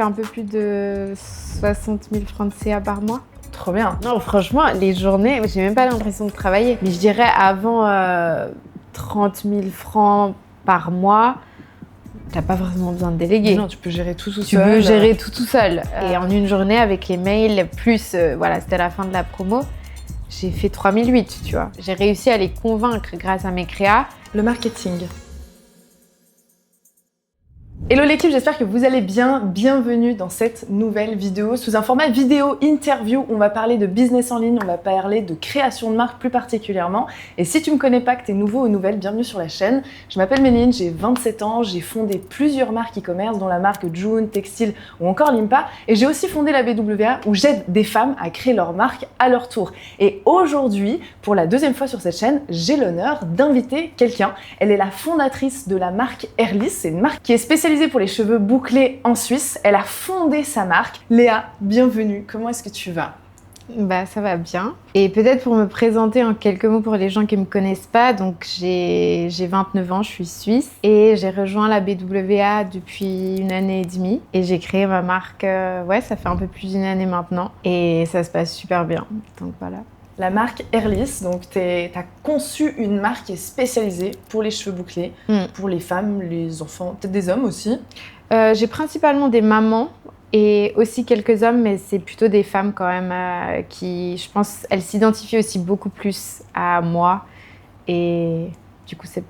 fais un peu plus de 60 000 francs de CA par mois. Trop bien. Non, franchement, les journées, j'ai même pas l'impression de travailler. Mais je dirais avant 30 000 francs par mois, t'as pas forcément besoin de déléguer. Non, tu peux gérer tout seul. Tu peux gérer tout seul. Et en une journée, avec les mails, plus, voilà, c'était la fin de la promo, j'ai fait 3008, tu vois. J'ai réussi à les convaincre grâce à mes créas. Le marketing. Hello l'équipe, j'espère que vous allez bien. Bienvenue dans cette nouvelle vidéo sous un format vidéo interview. On va parler de business en ligne, on va parler de création de marque plus particulièrement. Et si tu me connais pas, que tu es nouveau ou nouvelle, bienvenue sur la chaîne. Je m'appelle Méline, j'ai 27 ans, j'ai fondé plusieurs marques e-commerce dont la marque June, Textile ou encore Limpa. Et j'ai aussi fondé la BWA où j'aide des femmes à créer leur marque à leur tour. Et aujourd'hui, pour la deuxième fois sur cette chaîne, j'ai l'honneur d'inviter quelqu'un. Elle est la fondatrice de la marque Airlist. C'est une marque qui est spécialisée pour les cheveux bouclés en Suisse. Elle a fondé sa marque. Léa, bienvenue. Comment est-ce que tu vas ? Bah, ça va bien. Et peut-être pour me présenter en quelques mots pour les gens qui ne me connaissent pas, donc j'ai 29 ans, je suis suisse et j'ai rejoint la BWA depuis 1 année et demie et j'ai créé ma marque, ça fait un peu plus d'1 année maintenant et ça se passe super bien. Donc voilà. La marque Airlist, donc tu as conçu une marque qui est spécialisée pour les cheveux bouclés, pour les femmes, les enfants, peut-être des hommes aussi. J'ai principalement des mamans et aussi quelques hommes, mais c'est plutôt des femmes quand même qui, je pense, elles s'identifient aussi beaucoup plus à moi et du coup c'est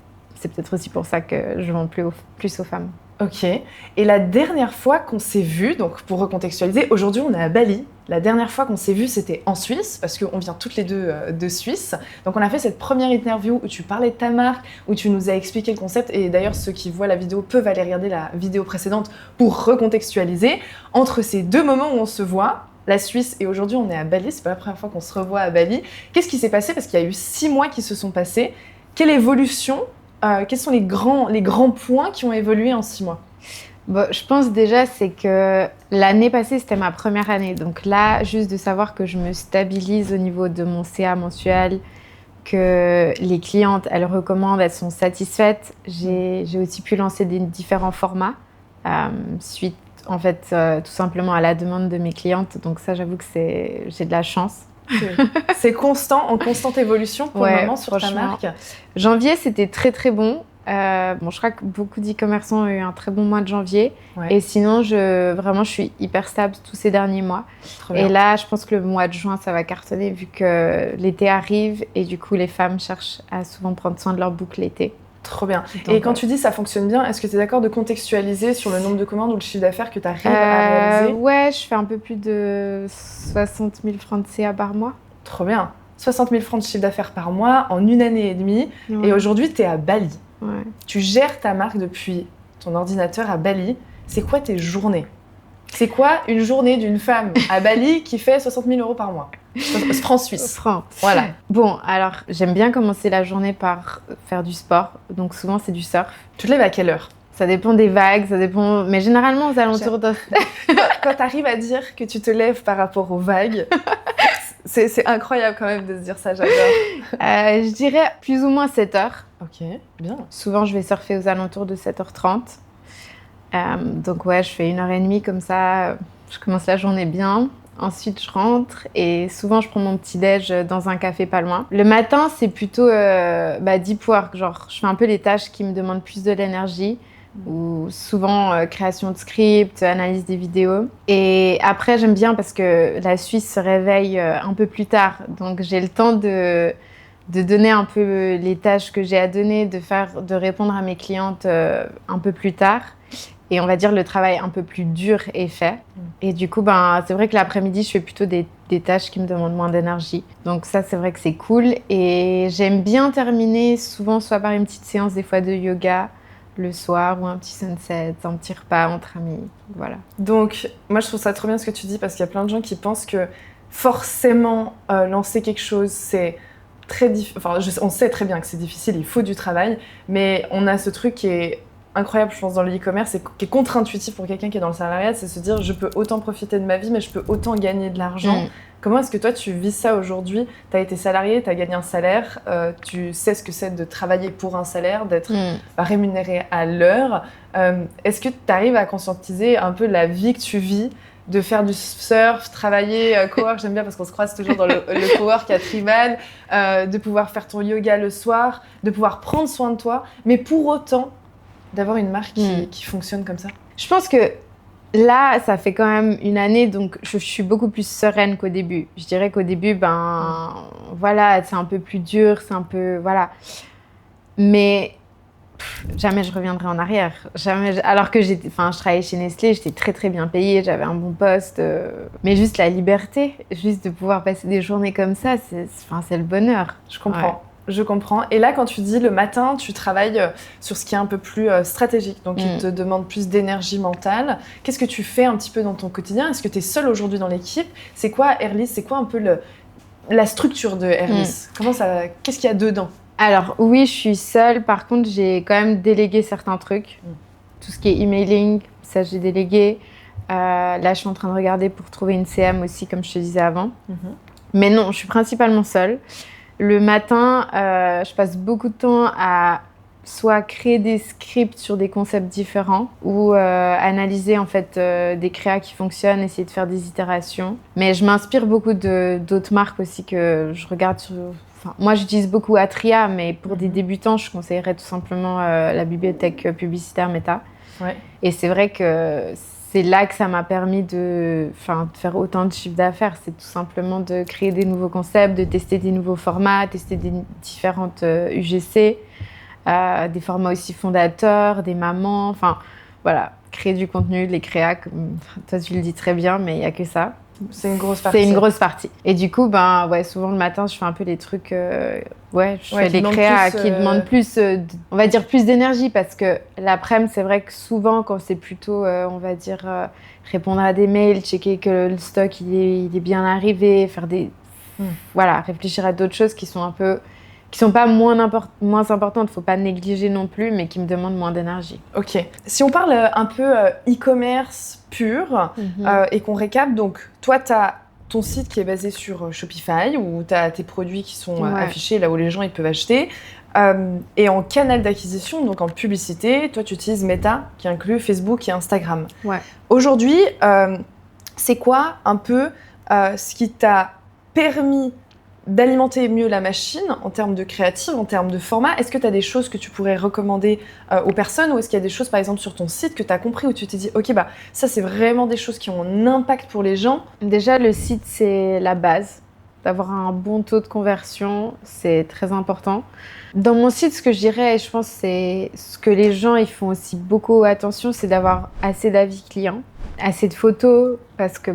peut-être aussi pour ça que je vends plus aux femmes. Ok. Et la dernière fois qu'on s'est vu, donc pour recontextualiser, aujourd'hui on est à Bali. La dernière fois qu'on s'est vu, c'était en Suisse, parce qu'on vient toutes les deux de Suisse. Donc on a fait cette première interview où tu parlais de ta marque, où tu nous as expliqué le concept. Et d'ailleurs, ceux qui voient la vidéo peuvent aller regarder la vidéo précédente pour recontextualiser. Entre ces deux moments où on se voit, la Suisse et aujourd'hui on est à Bali, c'est pas la première fois qu'on se revoit à Bali. Qu'est-ce qui s'est passé ? Parce qu'il y a eu 6 mois qui se sont passés. Quelle évolution ? Quels sont les grands points qui ont évolué en 6 mois ? Bon, je pense déjà, c'est que l'année passée, c'était ma première année. Donc là, juste de savoir que je me stabilise au niveau de mon CA mensuel, que les clientes, elles recommandent, elles sont satisfaites. J'ai aussi pu lancer des différents formats suite, en fait, tout simplement à la demande de mes clientes. Donc ça, j'avoue que j'ai de la chance. C'est constant, en constante évolution pour le moment sur ta marque. Janvier, c'était très très bon. Je crois que beaucoup d'e-commerçants ont eu un très bon mois de janvier. Ouais. Et sinon, je suis hyper stable tous ces derniers mois. Et là, je pense que le mois de juin, ça va cartonner vu que l'été arrive et du coup, les femmes cherchent à souvent prendre soin de leur boucle l'été. Trop bien. Donc, et quand tu dis ça fonctionne bien, est-ce que tu es d'accord de contextualiser sur le nombre de commandes ou le chiffre d'affaires que tu arrives à réaliser ? Ouais, je fais un peu plus de 60 000 francs de CA par mois. Trop bien. 60 000 francs de chiffre d'affaires par mois en 1 année et demie. Ouais. Et aujourd'hui, tu es à Bali. Ouais. Tu gères ta marque depuis ton ordinateur à Bali. C'est quoi tes journées ? C'est quoi une journée d'une femme à Bali qui fait 60 000 euros par mois ? Francs suisses. Francs. Voilà. Bon, alors, j'aime bien commencer la journée par faire du sport. Donc, souvent, c'est du surf. Tu te lèves à quelle heure ? Ça dépend des vagues, ça dépend... Mais généralement, aux alentours de... Quand tu arrives à dire que tu te lèves par rapport aux vagues, c'est incroyable quand même de se dire ça, j'adore. Je dirais plus ou moins 7 heures. Ok, bien. Souvent, je vais surfer aux alentours de 7h30. Donc ouais, je fais 1h30 comme ça, je commence la journée bien. Ensuite, je rentre et souvent, je prends mon petit-déj dans un café pas loin. Le matin, c'est plutôt deep work, genre je fais un peu les tâches qui me demandent plus de l'énergie ou souvent création de script, analyse des vidéos. Et après, j'aime bien parce que la Suisse se réveille un peu plus tard, donc j'ai le temps de donner un peu les tâches que j'ai à donner, de répondre à mes clientes un peu plus tard. Et on va dire le travail un peu plus dur est fait. Et du coup, c'est vrai que l'après-midi, je fais plutôt des tâches qui me demandent moins d'énergie. Donc ça, c'est vrai que c'est cool. Et j'aime bien terminer souvent soit par une petite séance, des fois de yoga le soir, ou un petit sunset, un petit repas entre amis. Voilà. Donc, moi, je trouve ça trop bien ce que tu dis, parce qu'il y a plein de gens qui pensent que forcément, lancer quelque chose, c'est très difficile. Enfin, on sait très bien que c'est difficile, il faut du travail. Mais on a ce truc qui est incroyable, je pense, dans le e-commerce et qui est contre-intuitif pour quelqu'un qui est dans le salariat, c'est se dire je peux autant profiter de ma vie, mais je peux autant gagner de l'argent. Comment est-ce que toi, tu vis ça aujourd'hui? Tu as été salarié, tu as gagné un salaire, tu sais ce que c'est de travailler pour un salaire, d'être rémunéré à l'heure. Est-ce que tu arrives à conscientiser un peu la vie que tu vis, de faire du surf, travailler, cowork, j'aime bien parce qu'on se croise toujours dans le cowork à Tribal, de pouvoir faire ton yoga le soir, de pouvoir prendre soin de toi, mais pour autant d'avoir une marque qui fonctionne comme ça? Je pense que là, ça fait quand même une année, donc je suis beaucoup plus sereine qu'au début. Je dirais qu'au début, voilà, c'est un peu plus dur, c'est un peu, voilà. Mais jamais je reviendrai en arrière. Jamais. Alors que je travaillais chez Nestlé, j'étais très très bien payée, j'avais un bon poste. Mais juste la liberté, juste de pouvoir passer des journées comme ça, c'est le bonheur. Je comprends. Ouais. Je comprends. Et là, quand tu dis le matin, tu travailles sur ce qui est un peu plus stratégique, donc il te demande plus d'énergie mentale. Qu'est-ce que tu fais un petit peu dans ton quotidien? Est-ce que tu es seule aujourd'hui dans l'équipe? C'est quoi Airlist? C'est quoi un peu la structure de Airlist? Qu'est-ce qu'il y a dedans? Alors oui, je suis seule. Par contre, j'ai quand même délégué certains trucs. Tout ce qui est emailing, ça j'ai délégué. Là, je suis en train de regarder pour trouver une CM aussi, comme je te disais avant. Mais non, je suis principalement seule. Le matin, je passe beaucoup de temps à soit créer des scripts sur des concepts différents ou analyser en fait des créas qui fonctionnent, essayer de faire des itérations. Mais je m'inspire beaucoup d'autres marques aussi que je regarde sur... moi, j'utilise beaucoup Atria, mais pour des débutants, je conseillerais tout simplement la bibliothèque publicitaire Meta. Ouais. Et c'est vrai que c'est là que ça m'a permis de faire autant de chiffre d'affaires. C'est tout simplement de créer des nouveaux concepts, de tester des nouveaux formats, tester des différentes UGC, des formats aussi fondateurs, des mamans, voilà, créer du contenu, les créas, comme toi tu le dis très bien, mais il n'y a que ça. C'est une grosse partie. C'est une grosse partie. Et du coup, souvent le matin, je fais un peu les trucs... je fais les créas qui demandent plus, on va dire, plus d'énergie. Parce que l'après-midi, c'est vrai que souvent, quand c'est plutôt, on va dire, répondre à des mails, checker que le stock, il est bien arrivé, faire des... Voilà, réfléchir à d'autres choses qui sont pas moins importantes, il ne faut pas négliger non plus, mais qui me demandent moins d'énergie. Ok. Si on parle un peu e-commerce pur et qu'on récap, donc toi, tu as ton site qui est basé sur Shopify où tu as tes produits qui sont affichés là où les gens ils peuvent acheter. Et en canal d'acquisition, donc en publicité, toi, tu utilises Meta qui inclut Facebook et Instagram. Ouais. Aujourd'hui, c'est quoi un peu ce qui t'a permis d'alimenter mieux la machine en termes de créative, en termes de format? Est-ce que tu as des choses que tu pourrais recommander aux personnes ou est-ce qu'il y a des choses, par exemple, sur ton site que tu as compris où tu t'es dit « Ok, ça, c'est vraiment des choses qui ont un impact pour les gens ». Déjà, le site, c'est la base. D'avoir un bon taux de conversion, c'est très important. Dans mon site, ce que je dirais, et je pense que c'est ce que les gens ils font aussi beaucoup attention, c'est d'avoir assez d'avis clients, assez de photos, parce que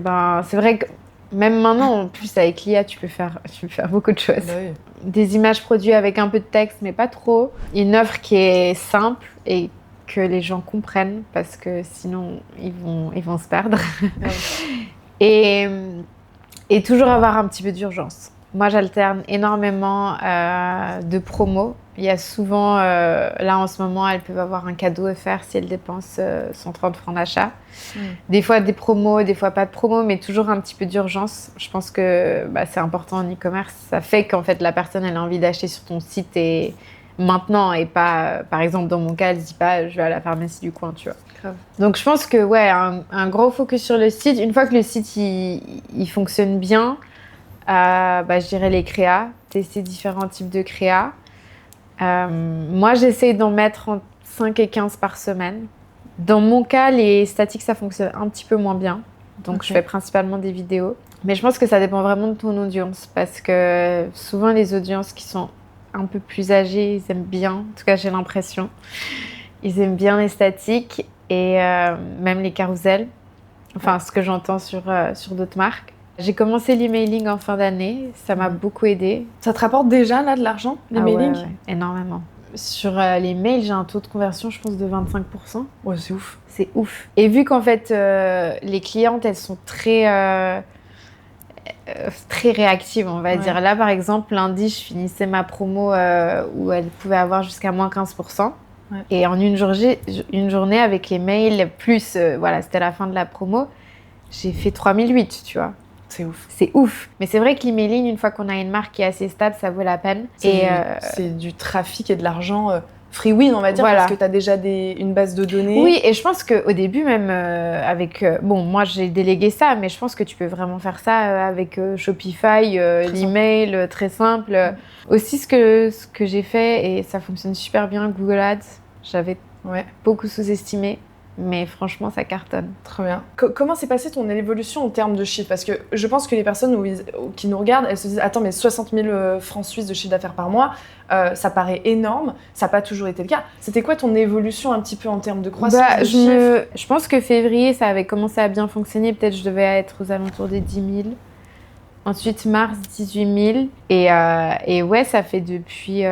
c'est vrai que même maintenant, en plus, avec l'IA, tu peux faire beaucoup de choses. Oui. Des images produites avec un peu de texte, mais pas trop. Une offre qui est simple et que les gens comprennent, parce que sinon, ils vont se perdre. Oui. Et toujours avoir un petit peu d'urgence. Moi, j'alterne énormément de promos. Il y a souvent, là en ce moment, elles peuvent avoir un cadeau offert si elles dépensent 130 francs d'achat. Des fois des promos, des fois pas de promos, mais toujours un petit peu d'urgence. Je pense que c'est important en e-commerce. Ça fait qu'en fait, la personne, elle a envie d'acheter sur ton site et maintenant et pas, par exemple, dans mon cas, elle ne se dit pas « je vais à la pharmacie du coin », tu vois. Grave. Donc, je pense que, un gros focus sur le site. Une fois que le site, il fonctionne bien, je dirais les créas, tester différents types de créas. Moi, j'essaye d'en mettre entre 5 et 15 par semaine. Dans mon cas, les statiques, ça fonctionne un petit peu moins bien. Donc, je fais principalement des vidéos. Mais je pense que ça dépend vraiment de ton audience. Parce que souvent, les audiences qui sont un peu plus âgées, ils aiment bien. En tout cas, j'ai l'impression. Ils aiment bien les statiques et même les carousels. Enfin, ce que j'entends sur d'autres marques. J'ai commencé l'emailing en fin d'année, ça m'a beaucoup aidée. Ça te rapporte déjà là de l'argent, l'emailing? Ouais, énormément. Sur les mails, j'ai un taux de conversion, je pense, de 25%. Ouais, c'est ouf. C'est ouf. Et vu qu'en fait, les clientes, elles sont très réactives, on va dire. Là, par exemple, lundi, je finissais ma promo où elle pouvait avoir jusqu'à moins 15%. Ouais. Et en une journée avec les mails, plus, voilà, c'était la fin de la promo, j'ai fait 3008, tu vois. C'est ouf. C'est ouf. Mais c'est vrai que l'emailing, une fois qu'on a une marque qui est assez stable, ça vaut la peine. C'est du trafic et de l'argent free win, on va dire, voilà. parce que tu as déjà une base de données. Oui, et je pense qu'au début, même bon, moi j'ai délégué ça, mais je pense que tu peux vraiment faire ça avec Shopify, l'email, très simple. Aussi, ce que j'ai fait, et ça fonctionne super bien, Google Ads, j'avais beaucoup sous-estimé. Mais franchement, ça cartonne. Très bien. Comment s'est passée ton évolution en termes de chiffres? Parce que je pense que les personnes qui nous regardent, elles se disent « Attends, mais 60 000 francs suisses de chiffre d'affaires par mois, ça paraît énorme. Ça n'a pas toujours été le cas. » C'était quoi ton évolution un petit peu en termes de croissance de chiffres? Je pense que février, ça avait commencé à bien fonctionner. Peut-être je devais être aux alentours des 10 000. Ensuite, mars, 18 000. Et ouais, ça fait depuis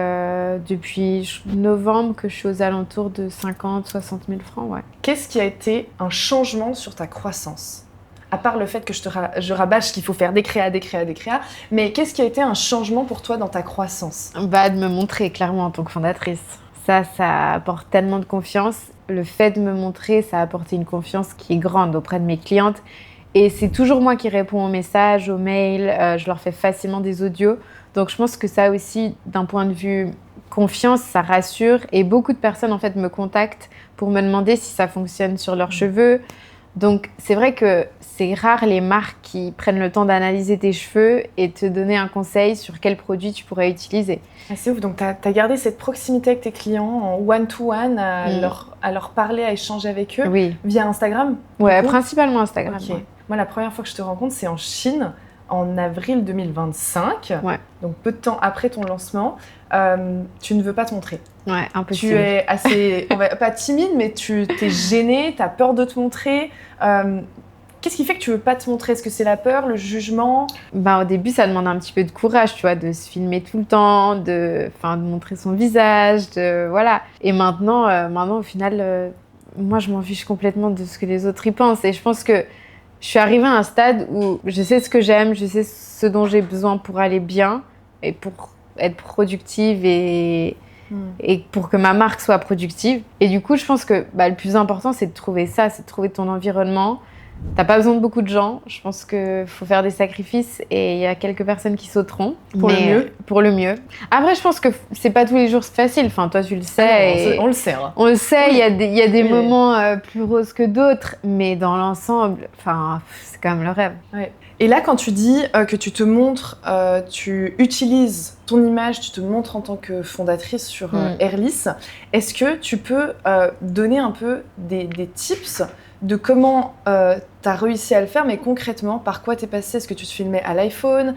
novembre que je suis aux alentours de 50 60 000 francs. Ouais. Qu'est-ce qui a été un changement sur ta croissance? À part le fait que je rabâche qu'il faut faire des créas, mais qu'est-ce qui a été un changement pour toi dans ta croissance? De me montrer clairement en tant que fondatrice. Ça apporte tellement de confiance. Le fait de me montrer, ça a apporté une confiance qui est grande auprès de mes clientes. Et c'est toujours moi qui réponds aux messages, aux mails, je leur fais facilement des audios. Donc je pense que ça aussi, d'un point de vue confiance, ça rassure. Et beaucoup de personnes en fait me contactent pour me demander si ça fonctionne sur leurs cheveux. Donc c'est vrai que c'est rare les marques qui prennent le temps d'analyser tes cheveux et te donner un conseil sur quel produit tu pourrais utiliser. Ah, c'est ouf, donc tu as gardé cette proximité avec tes clients en one-to-one, à leur parler, à échanger avec eux via Instagram? Ouais, principalement Instagram. Okay. Moi, la première fois que je te rencontre, c'est en Chine, en avril 2025, donc peu de temps après ton lancement. Tu ne veux pas te montrer. Ouais, impossible. Tu es assez, pas timide, mais tu t'es gênée, tu as peur de te montrer. Qu'est-ce qui fait que tu veux pas te montrer? Est-ce que c'est la peur, le jugement? Au début, ça demande un petit peu de courage, tu vois, de se filmer tout le temps, de montrer son visage, voilà. Et maintenant, au final, moi, je m'en fiche complètement de ce que les autres y pensent. Et je pense que je suis arrivée à un stade où je sais ce que j'aime, je sais ce dont j'ai besoin pour aller bien et pour être productive et pour que ma marque soit productive. Et du coup, je pense que le plus important, c'est de trouver ça, c'est de trouver ton environnement. T'as pas besoin de beaucoup de gens. Je pense qu'il faut faire des sacrifices et il y a quelques personnes qui sauteront. Pour le mieux. Après, je pense que c'est pas tous les jours facile. Enfin, toi, tu le sais. On le sait. Hein. On le sait, il y a des moments plus roses que d'autres. Mais dans l'ensemble, c'est quand même le rêve. Ouais. Et là, quand tu dis que tu te montres, tu utilises ton image, tu te montres en tant que fondatrice sur Airlist, est-ce que tu peux donner un peu des tips de comment tu as réussi à le faire, mais concrètement, par quoi t'es passée? Est-ce que tu te filmais à l'iPhone?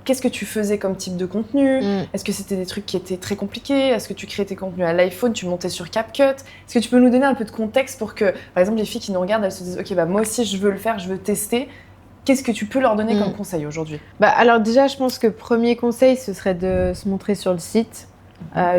Qu'est-ce que tu faisais comme type de contenu? Est-ce que c'était des trucs qui étaient très compliqués? Est-ce que tu créais tes contenus à l'iPhone? Tu montais sur CapCut? Est-ce que tu peux nous donner un peu de contexte pour que, par exemple, les filles qui nous regardent, elles se disent « Ok, moi aussi, je veux le faire, je veux tester ». Qu'est-ce que tu peux leur donner comme conseil aujourd'hui? Alors déjà, je pense que premier conseil, ce serait de se montrer sur le site.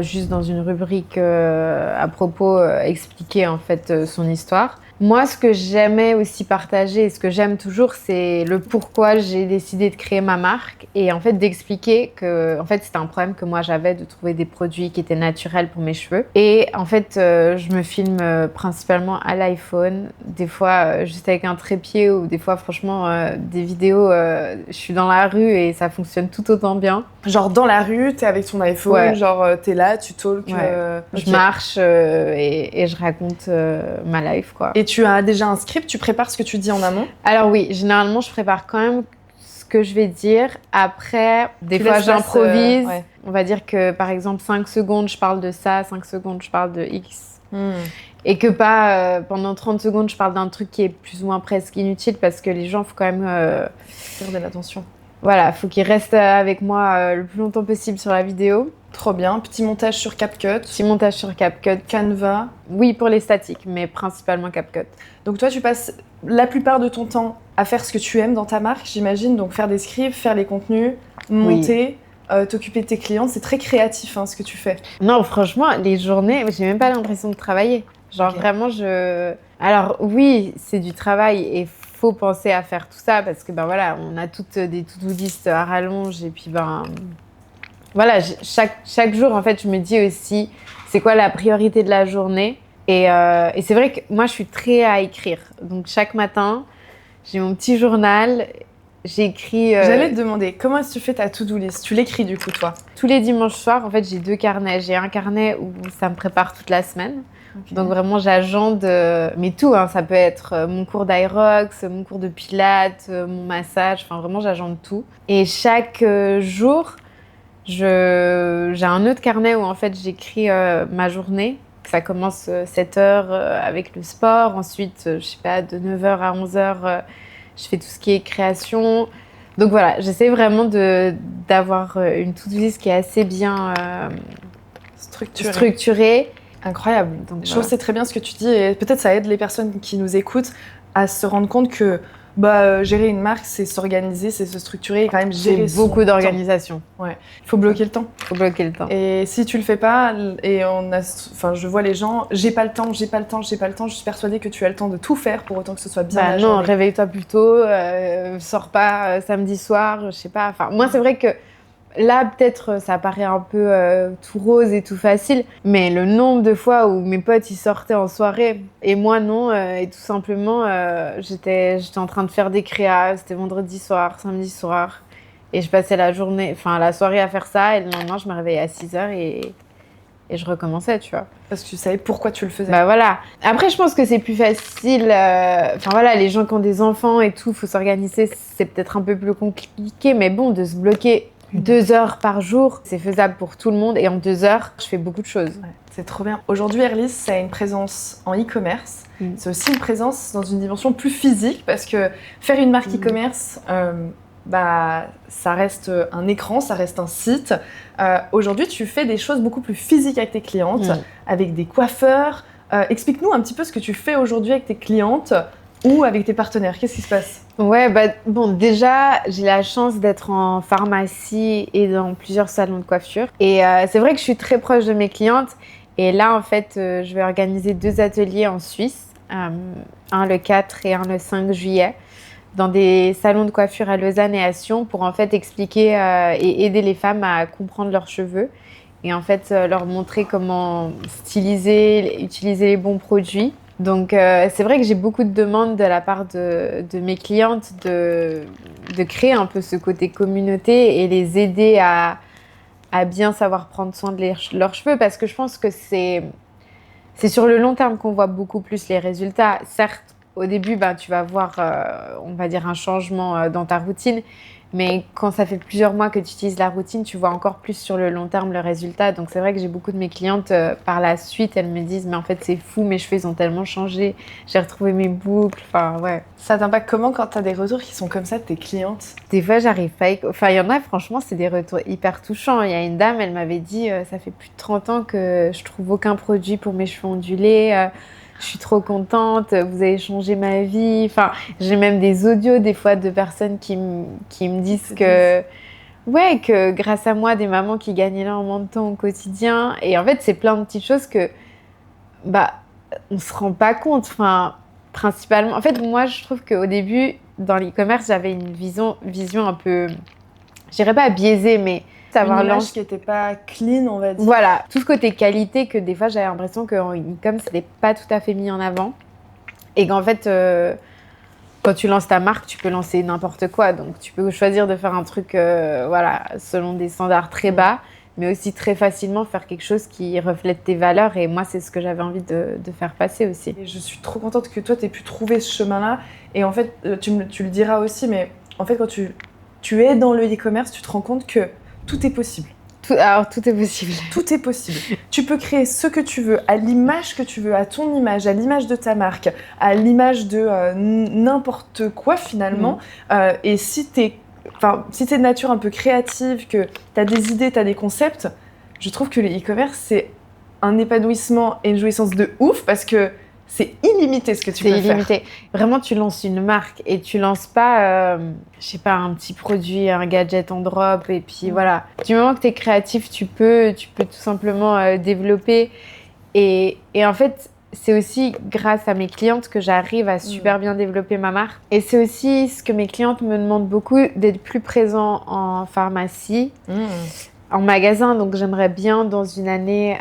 Juste dans une rubrique à propos, expliquer en fait son histoire. Moi, ce que j'aimais aussi partager et ce que j'aime toujours, c'est le pourquoi j'ai décidé de créer ma marque et en fait d'expliquer que en fait, c'était un problème que moi j'avais de trouver des produits qui étaient naturels pour mes cheveux. Et en fait, je me filme principalement à l'iPhone, des fois juste avec un trépied ou des fois franchement des vidéos, je suis dans la rue et ça fonctionne tout autant bien. Genre dans la rue, t'es avec ton iPhone, genre t'es là, tu talk. Je marche et je raconte ma life, quoi. Et tu as déjà un script, tu prépares ce que tu dis en amont? Alors oui, généralement je prépare quand même ce que je vais dire. Après, des fois j'improvise. On va dire que par exemple 5 secondes je parle de ça, 5 secondes je parle de X. Et que pas pendant 30 secondes je parle d'un truc qui est plus ou moins presque inutile parce que les gens, faut quand même faire de l'attention. Voilà, faut qu'ils restent avec moi le plus longtemps possible sur la vidéo. Trop bien. Petit montage sur CapCut. Petit montage sur CapCut. Canva. Oui, pour les statiques, mais principalement CapCut. Donc toi, tu passes la plupart de ton temps à faire ce que tu aimes dans ta marque, j'imagine. Donc faire des scripts, faire les contenus, monter, t'occuper de tes clients. C'est très créatif ce que tu fais. Non, franchement, les journées, j'ai même pas l'impression de travailler. Genre vraiment, Alors oui, c'est du travail et faut penser à faire tout ça parce que voilà, on a toutes des to-do list à rallonge et puis voilà, chaque jour en fait, je me dis aussi, c'est quoi la priorité de la journée. Et c'est vrai que moi, je suis très à écrire. Donc, chaque matin, j'ai mon petit journal. J'écris... J'allais te demander, comment est-ce que tu fais ta to-do list? Tu l'écris du coup, toi? Tous les dimanches soirs, en fait, j'ai 2 carnets. J'ai un carnet où ça me prépare toute la semaine. Okay. Donc, vraiment, j'agende... mais tout, hein, ça peut être mon cours d'Aerox, mon cours de pilates, mon massage. Enfin, vraiment, j'agende tout. Et chaque jour, j'ai un autre carnet où, en fait, j'écris ma journée. Ça commence 7h avec le sport. Ensuite, je sais pas, de 9h à 11h, je fais tout ce qui est création. Donc voilà, j'essaie vraiment d'avoir une to-do list qui est assez bien structurée. Incroyable. Donc, je trouve que c'est très bien ce que tu dis. Et peut-être ça aide les personnes qui nous écoutent à se rendre compte que gérer une marque, c'est s'organiser, c'est se structurer et quand même gérer beaucoup d'organisation. Ouais. Il faut bloquer le temps. Il faut bloquer le temps. Et si tu le fais pas, je vois les gens, j'ai pas le temps, je suis persuadée que tu as le temps de tout faire pour autant que ce soit bien agencé. Non, réveille-toi plus tôt, sors pas samedi soir, je sais pas. Enfin, moi, c'est vrai que là, peut-être, ça paraît un peu tout rose et tout facile, mais le nombre de fois où mes potes, ils sortaient en soirée, et moi, non, et tout simplement, j'étais en train de faire des créas, c'était vendredi soir, samedi soir, et je passais la soirée à faire ça, et le lendemain, je me réveillais à 6h et je recommençais, tu vois. Parce que tu savais pourquoi tu le faisais. Bah voilà. Après, je pense que c'est plus facile, les gens qui ont des enfants et tout, faut s'organiser, c'est peut-être un peu plus compliqué, mais bon, de se bloquer 2 heures par jour, c'est faisable pour tout le monde. Et en 2 heures, je fais beaucoup de choses. Ouais, c'est trop bien. Aujourd'hui, Airlist, ça a une présence en e-commerce. C'est aussi une présence dans une dimension plus physique parce que faire une marque e-commerce, ça reste un écran, ça reste un site. Aujourd'hui, tu fais des choses beaucoup plus physiques avec tes clientes, avec des coiffeurs. Explique-nous un petit peu ce que tu fais aujourd'hui avec tes clientes ou avec tes partenaires. Qu'est-ce qui se passe ? Ouais, déjà, j'ai la chance d'être en pharmacie et dans plusieurs salons de coiffure. Et c'est vrai que je suis très proche de mes clientes. Et là, en fait, je vais organiser 2 ateliers en Suisse, un le 4 et un le 5 juillet, dans des salons de coiffure à Lausanne et à Sion pour en fait expliquer et aider les femmes à comprendre leurs cheveux et en fait leur montrer comment styliser, utiliser les bons produits. Donc, c'est vrai que j'ai beaucoup de demandes de la part de mes clientes de créer un peu ce côté communauté et les aider à bien savoir prendre soin de leurs cheveux parce que je pense que c'est sur le long terme qu'on voit beaucoup plus les résultats. Certes, au début, tu vas voir, on va dire, un changement dans ta routine. Mais quand ça fait plusieurs mois que tu utilises la routine, tu vois encore plus sur le long terme le résultat. Donc, c'est vrai que j'ai beaucoup de mes clientes, par la suite, elles me disent « Mais en fait, c'est fou, mes cheveux, ils ont tellement changé. J'ai retrouvé mes boucles. » Enfin, ouais. Ça t'impacte comment quand tu as des retours qui sont comme ça de tes clientes ? Des fois, j'arrive pas... Enfin, il y en a, franchement, c'est des retours hyper touchants. Il y a une dame, elle m'avait dit « Ça fait plus de 30 ans que je trouve aucun produit pour mes cheveux ondulés. Je suis trop contente, vous avez changé ma vie. » Enfin, j'ai même des audios des fois de personnes qui me disent que grâce à moi, des mamans qui gagnent énormément de temps au quotidien. Et en fait, c'est plein de petites choses que on se rend pas compte. Enfin, principalement. En fait, moi, je trouve qu'au début, dans l'e-commerce, j'avais une vision un peu, je dirais pas biaisée, mais une image qui n'était pas clean, on va dire. Voilà, tout ce côté qualité que des fois j'avais l'impression qu'en e-com c'était pas tout à fait mis en avant et qu'en fait quand tu lances ta marque tu peux lancer n'importe quoi, donc tu peux choisir de faire un truc selon des standards très bas mais aussi très facilement faire quelque chose qui reflète tes valeurs et moi c'est ce que j'avais envie de faire passer aussi. Et je suis trop contente que toi tu aies pu trouver ce chemin-là et en fait tu le diras aussi mais en fait quand tu es dans le e-commerce tu te rends compte que tout est possible. Alors, tout est possible. Tout est possible. Tu peux créer ce que tu veux, à l'image que tu veux, à ton image, à l'image de ta marque, à l'image de n'importe quoi finalement. Et si t'es de nature un peu créative, que tu as des idées, tu as des concepts, je trouve que le e-commerce, c'est un épanouissement et une jouissance de ouf parce que c'est illimité ce que tu peux faire. C'est illimité. Vraiment, tu lances une marque et tu lances pas, un petit produit, un gadget en drop et puis voilà. Du moment que tu es créatif, tu peux tout simplement développer. Et en fait, c'est aussi grâce à mes clientes que j'arrive à super bien développer ma marque. Et c'est aussi ce que mes clientes me demandent beaucoup, d'être plus présent en pharmacie. en magasin, donc j'aimerais bien dans une année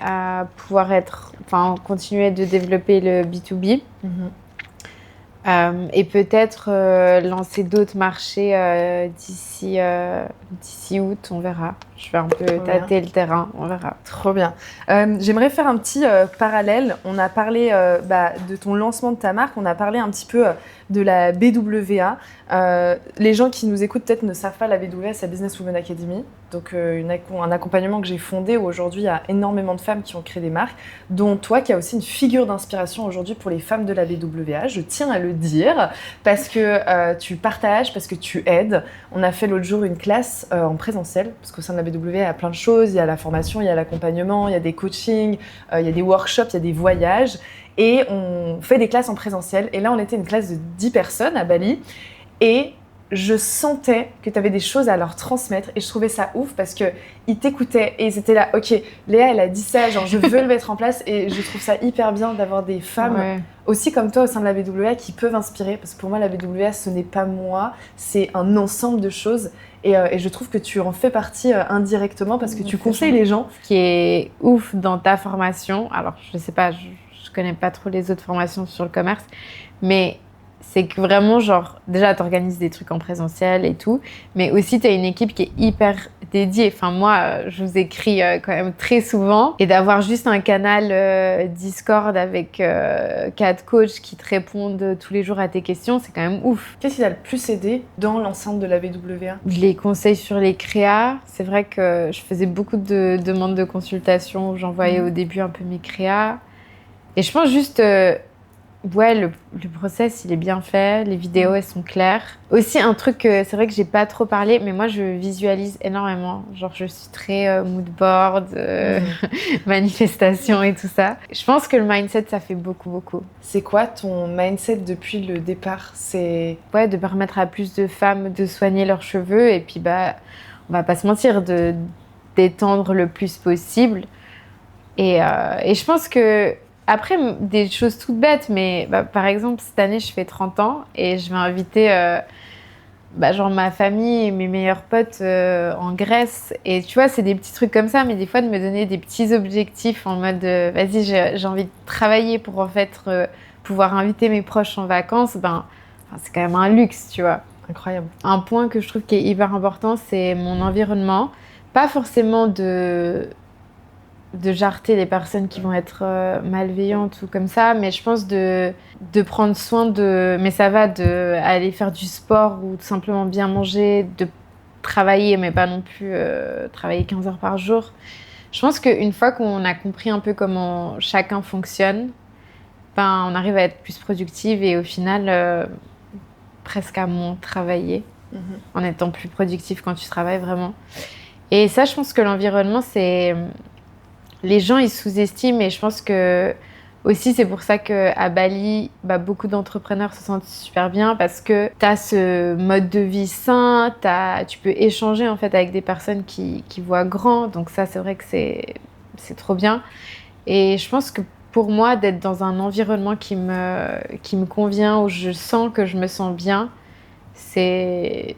pouvoir continuer de développer le B2B. Et peut-être lancer d'autres marchés d'ici août, on verra. Je vais un peu tâter le terrain, on verra. Trop bien. J'aimerais faire un petit parallèle. On a parlé de ton lancement de ta marque, on a parlé un petit peu de la BWA. Les gens qui nous écoutent peut-être ne savent pas, la BWA, c'est la Business Women Academy. Donc un accompagnement que j'ai fondé où aujourd'hui il y a énormément de femmes qui ont créé des marques, dont toi qui as aussi une figure d'inspiration aujourd'hui pour les femmes de la BWA. Je tiens à le dire parce que tu partages, parce que tu aides. On a fait l'autre jour une classe en présentiel, parce qu'au sein de la BWA, il y a plein de choses. Il y a la formation, il y a l'accompagnement, il y a des coachings, il y a des workshops, il y a des voyages. Et on fait des classes en présentiel. Et là, on était une classe de 10 personnes à Bali. Et je sentais que tu avais des choses à leur transmettre. Et je trouvais ça ouf parce qu'ils t'écoutaient et ils étaient là. Ok, Léa, elle a dit ça, genre je veux le mettre en place. Et je trouve ça hyper bien d'avoir des femmes aussi comme toi au sein de la BWA qui peuvent inspirer. Parce que pour moi, la BWA, ce n'est pas moi. C'est un ensemble de choses. Et je trouve que tu en fais partie indirectement parce que tu conseilles les gens. Ce qui est ouf dans ta formation, alors je sais pas, je connais pas trop les autres formations sur le commerce, mais c'est que vraiment, genre, déjà, tu organises des trucs en présentiel et tout, mais aussi, tu as une équipe qui est hyper dédiée. Enfin, moi, je vous écris quand même très souvent. Et d'avoir juste un canal Discord avec 4 coachs qui te répondent tous les jours à tes questions, c'est quand même ouf. Qu'est-ce qui t'a le plus aidé dans l'enceinte de la BWA ? Les conseils sur les créas. C'est vrai que je faisais beaucoup de demandes de consultation où j'envoyais au début un peu mes créas. Et je pense juste... le process, il est bien fait. Les vidéos, elles sont claires. Aussi, un truc, c'est vrai que j'ai pas trop parlé, mais moi, je visualise énormément. Genre, je suis très mood board, manifestation et tout ça. Je pense que le mindset, ça fait beaucoup, beaucoup. C'est quoi ton mindset depuis le départ ? C'est de permettre à plus de femmes de soigner leurs cheveux et puis, on va pas se mentir, d'étendre le plus possible. Et je pense que après, des choses toutes bêtes, mais par exemple, cette année, je fais 30 ans et je vais inviter genre ma famille et mes meilleurs potes en Grèce. Et tu vois, c'est des petits trucs comme ça, mais des fois, de me donner des petits objectifs en mode vas-y, j'ai envie de travailler pour en fait pouvoir inviter mes proches en vacances, c'est quand même un luxe, tu vois. Incroyable. Un point que je trouve qui est hyper important, c'est mon environnement. Pas forcément de jarter les personnes qui vont être malveillantes ou comme ça, mais je pense de prendre soin mais ça va, d'aller faire du sport ou tout simplement bien manger, de travailler, mais pas non plus travailler 15 heures par jour. Je pense qu'une fois qu'on a compris un peu comment chacun fonctionne, on arrive à être plus productive et au final, presque à moins travailler, en étant plus productif quand tu travailles vraiment. Et ça, je pense que l'environnement, c'est... Les gens, ils sous-estiment et je pense que aussi c'est pour ça qu'à Bali, beaucoup d'entrepreneurs se sentent super bien parce que tu as ce mode de vie sain, tu peux échanger en fait avec des personnes qui voient grand. Donc ça, c'est vrai que c'est trop bien. Et je pense que pour moi, d'être dans un environnement qui me convient, où je sens que je me sens bien, ça aide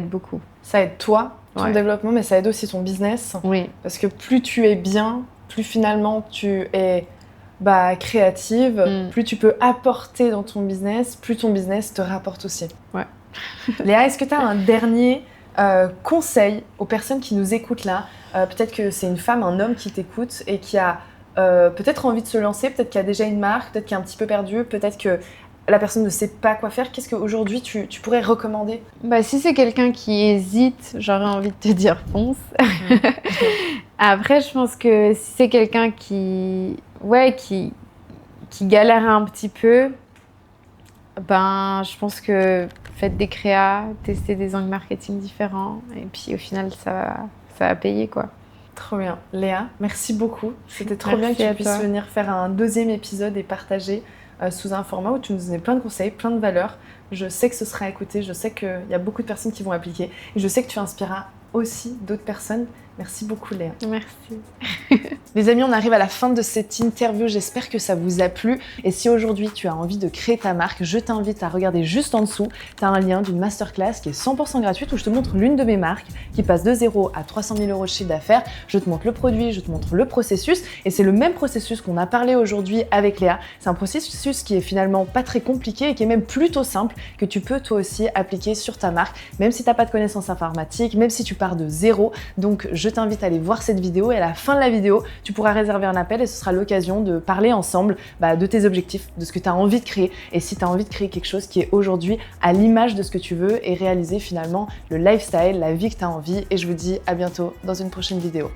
beaucoup. Ça aide toi, ton développement, mais ça aide aussi ton business. Oui. Parce que plus tu es bien, plus finalement tu es créative, plus tu peux apporter dans ton business, plus ton business te rapporte aussi. Ouais. Léa, est-ce que tu as un dernier conseil aux personnes qui nous écoutent là ? Peut-être que c'est une femme, un homme qui t'écoute et qui a peut-être envie de se lancer, peut-être qu'il a déjà une marque, peut-être qu'il est un petit peu perdu, peut-être que la personne ne sait pas quoi faire. Qu'est-ce qu'aujourd'hui tu pourrais recommander ? Si c'est quelqu'un qui hésite, j'aurais envie de te dire fonce. Après, je pense que si c'est quelqu'un qui galère un petit peu, je pense que faites des créas, testez des angles marketing différents et puis au final, ça va payer, quoi. Trop bien. Léa, merci beaucoup. C'était trop bien que tu puisses venir faire un 2e épisode et partager sous un format où tu nous donnais plein de conseils, plein de valeurs. Je sais que ce sera écouté, je sais qu'il y a beaucoup de personnes qui vont appliquer et je sais que tu inspireras aussi d'autres personnes Merci beaucoup Léa. Merci. Les amis, on arrive à la fin de cette interview, j'espère que ça vous a plu. Et si aujourd'hui tu as envie de créer ta marque, je t'invite à regarder juste en dessous, tu as un lien d'une masterclass qui est 100% gratuite où je te montre l'une de mes marques qui passe de 0 à 300 000 euros de chiffre d'affaires. Je te montre le produit, je te montre le processus et c'est le même processus qu'on a parlé aujourd'hui avec Léa. C'est un processus qui est finalement pas très compliqué et qui est même plutôt simple, que tu peux toi aussi appliquer sur ta marque, même si tu n'as pas de connaissances informatiques, même si tu pars de zéro. Donc je t'invite à aller voir cette vidéo et à la fin de la vidéo, tu pourras réserver un appel et ce sera l'occasion de parler ensemble de tes objectifs, de ce que tu as envie de créer et si tu as envie de créer quelque chose qui est aujourd'hui à l'image de ce que tu veux et réaliser finalement le lifestyle, la vie que tu as envie. Et je vous dis à bientôt dans une prochaine vidéo.